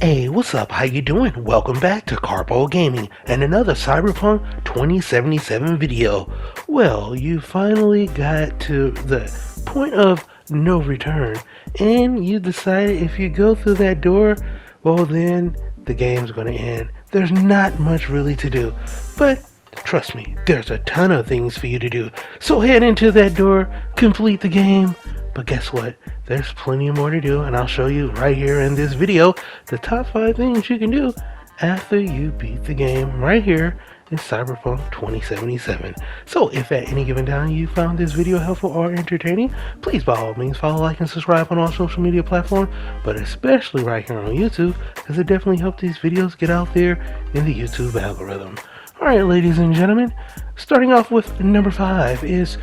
Hey, what's up? How you doing? Welcome back to Karpo Gaming and another Cyberpunk 2077 video. Well, you finally got to the point of no return and you decided if you go through that door, well then the game's gonna end. There's not much really to do, but trust me, there's a ton of things for you to do. So head into that door, complete the game, but guess what? There's plenty more to do, and I'll show you right here in this video the top 5 things you can do after you beat the game right here in Cyberpunk 2077. So if at any given time you found this video helpful or entertaining, please by all means follow, like, and subscribe on all social media platforms, but especially right here on YouTube, because it definitely helps these videos get out there in the YouTube algorithm. Alright, ladies and gentlemen, starting off with number 5 is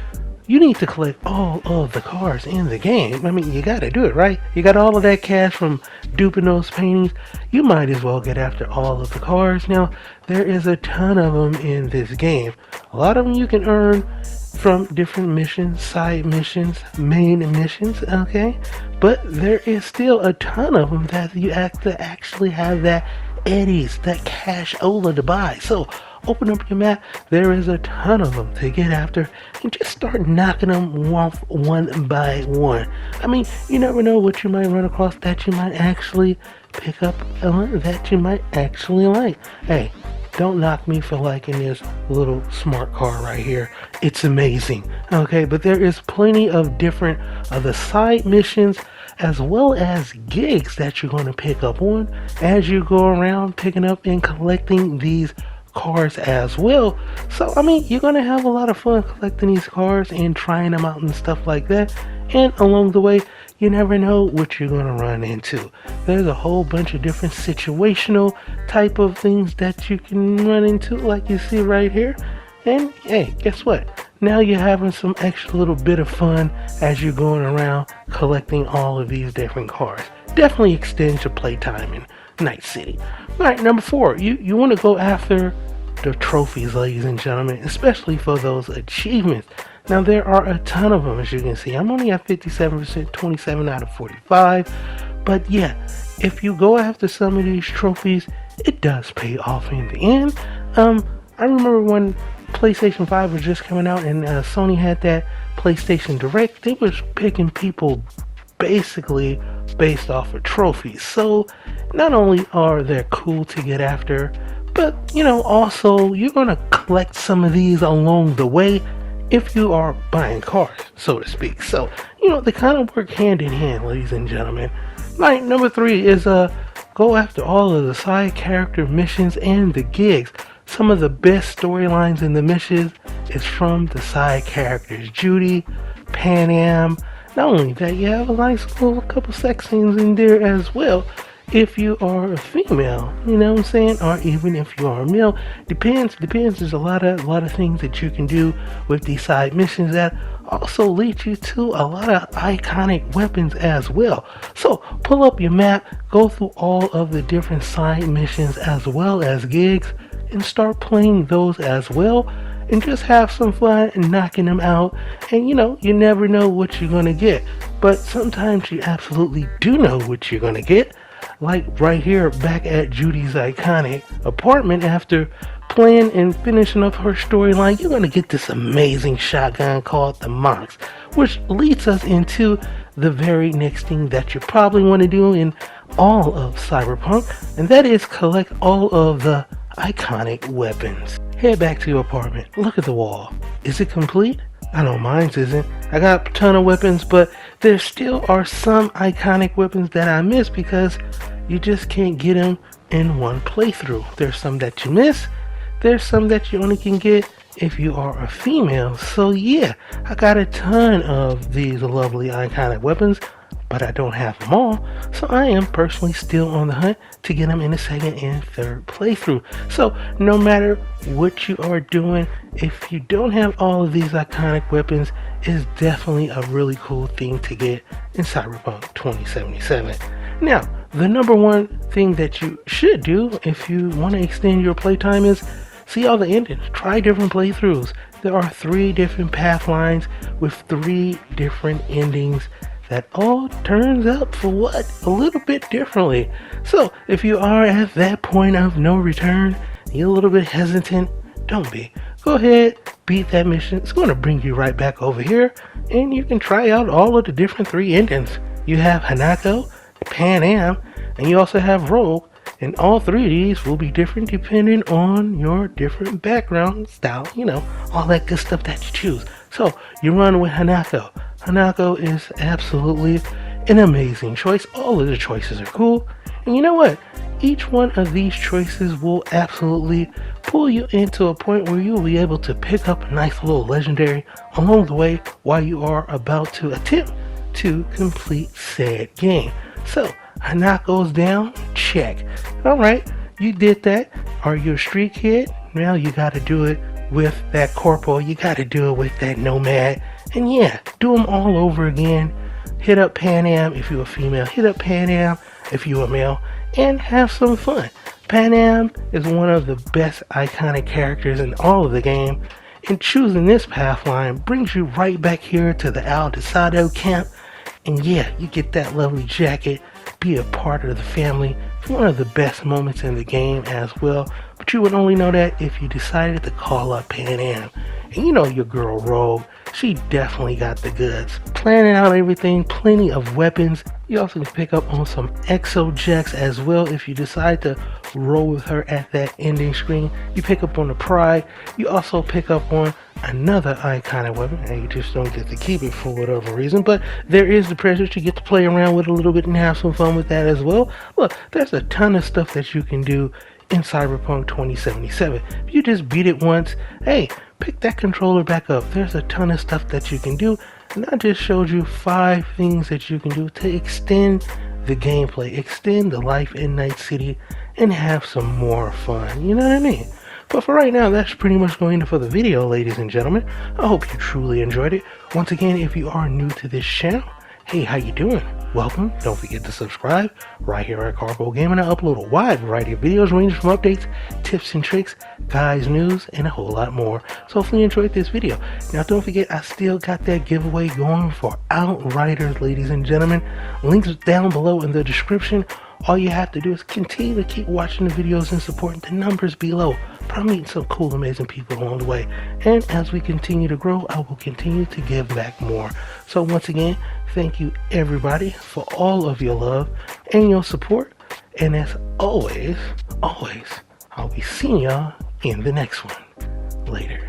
you need to collect all of the cars in the game. I mean, you gotta do it, right? You got all of that cash from duping those paintings. You might as well get after all of the cars. Now, there is a ton of them in this game. A lot of them you can earn from different missions, side missions, main missions, okay? But there is still a ton of them that you have to actually have that eddies, that cash-ola to buy. So, open up your map, there is a ton of them to get after, and just start knocking them off one by one. I mean, you never know what you might run across that you might actually pick up, that you might actually like. Hey, don't knock me for liking this little smart car right here. It's amazing, okay? But there is plenty of different other side missions as well as gigs that you're going to pick up on as you go around picking up and collecting these cars as well. So I mean, you're gonna have a lot of fun collecting these cars and trying them out and stuff like that, and along the way you never know what you're gonna run into. There's a whole bunch of different situational type of things that you can run into, like you see right here. And hey, guess what, now you're having some extra little bit of fun as you're going around collecting all of these different cars. Definitely extends your playtime in Night City. Alright, number 4, you want to go after the trophies, ladies and gentlemen, especially for those achievements. Now there are a ton of them, as you can see. I'm only at 57%, 27 out of 45, but yeah, if you go after some of these trophies, it does pay off in the end. I remember when PlayStation 5 was just coming out and Sony had that PlayStation Direct, they was picking people basically based off of trophies. So not only are they cool to get after, but you know, also you're gonna collect some of these along the way if you are buying cars, so to speak. So you know, they kind of work hand in hand, ladies and gentlemen. Right, number 3 is go after all of the side character missions and the gigs. Some of the best storylines in the missions is from the side characters, Judy, Pan Am. Not only that, you have a nice little couple sex scenes in there as well if you are a female, you know what I'm saying, or even if you are a male. Depends. There's a lot of things that you can do with these side missions that also lead you to a lot of iconic weapons as well. So pull up your map, go through all of the different side missions as well as gigs, and start playing those as well, and just have some fun and knocking them out. And you know, you never know what you're gonna get, but sometimes you absolutely do know what you're gonna get. Like right here back at Judy's iconic apartment, after playing and finishing up her storyline, you're gonna get this amazing shotgun called the Mox, which leads us into the very next thing that you probably want to do in all of Cyberpunk, and that is collect all of the iconic weapons. Head back to your apartment, look at the wall. Is it complete? I know mine's isn't. I got a ton of weapons, but there still are some iconic weapons that I miss because you just can't get them in one playthrough. There's some that you miss, there's some that you only can get if you are a female. So yeah, I got a ton of these lovely iconic weapons, but I don't have them all, so I am personally still on the hunt to get them in the second and third playthrough. So no matter what you are doing, if you don't have all of these iconic weapons, it's definitely a really cool thing to get in Cyberpunk 2077. Now, the number 1 thing that you should do if you want to extend your playtime is see all the endings, try different playthroughs. There are 3 different path lines with 3 different endings that all turns out for what? A little bit differently. So, if you are at that point of no return, you're a little bit hesitant, don't be. Go ahead, beat that mission. It's going to bring you right back over here, and you can try out all of the different 3 endings. You have Hanako, Pan Am, and you also have Rogue, and all 3 of these will be different depending on your different background, style, all that good stuff that you choose. So, you run with Hanako. Hanako is absolutely an amazing choice. All of the choices are cool, and you know what? Each one of these choices will absolutely pull you into a point where you'll be able to pick up a nice little legendary along the way while you are about to attempt to complete said game. So, Hanako's down, check. Alright, you did that. Are you a street kid? Now you gotta do it with that Karpo, you gotta do it with that Nomad, and yeah, do them all over again. Hit up Pan Am if you're a female, hit up Pan Am if you're a male, and have some fun. Pan Am is one of the best iconic characters in all of the game, and choosing this pathline brings you right back here to the Al Desado camp, and yeah, you get that lovely jacket, be a part of the family. It's one of the best moments in the game as well, but you would only know that if you decided to call up Pan Am. And you know your girl Rogue, she definitely got the goods. Planning out everything, plenty of weapons. You also can pick up on some exojects as well if you decide to roll with her at that ending screen. You pick up on the Pride. You also pick up on another iconic weapon, and you just don't get to keep it for whatever reason, but there is the Treasures. You get to play around with a little bit and have some fun with that as well. Look, there's a ton of stuff that you can do in Cyberpunk 2077. If you just beat it once, hey, pick that controller back up. There's a ton of stuff that you can do, and I just showed you 5 things that you can do to extend the gameplay, extend the life in Night City, and have some more fun. You know what I mean? But for right now, that's pretty much going to for the video, ladies and gentlemen. I hope you truly enjoyed it. Once again, if you are new to this channel, hey, how you doing? Welcome. Don't forget to subscribe right here at Karpo Gaming. I upload a wide variety of videos ranging from updates, tips and tricks, guys, news, and a whole lot more. So hopefully you enjoyed this video. Now don't forget, I still got that giveaway going for Outriders, ladies and gentlemen. Links down below in the description. All you have to do is continue to keep watching the videos and supporting the numbers below. But I'm meeting some cool, amazing people along the way. And as we continue to grow, I will continue to give back more. So once again, thank you everybody for all of your love and your support. And as always, I'll be seeing y'all in the next one. Later.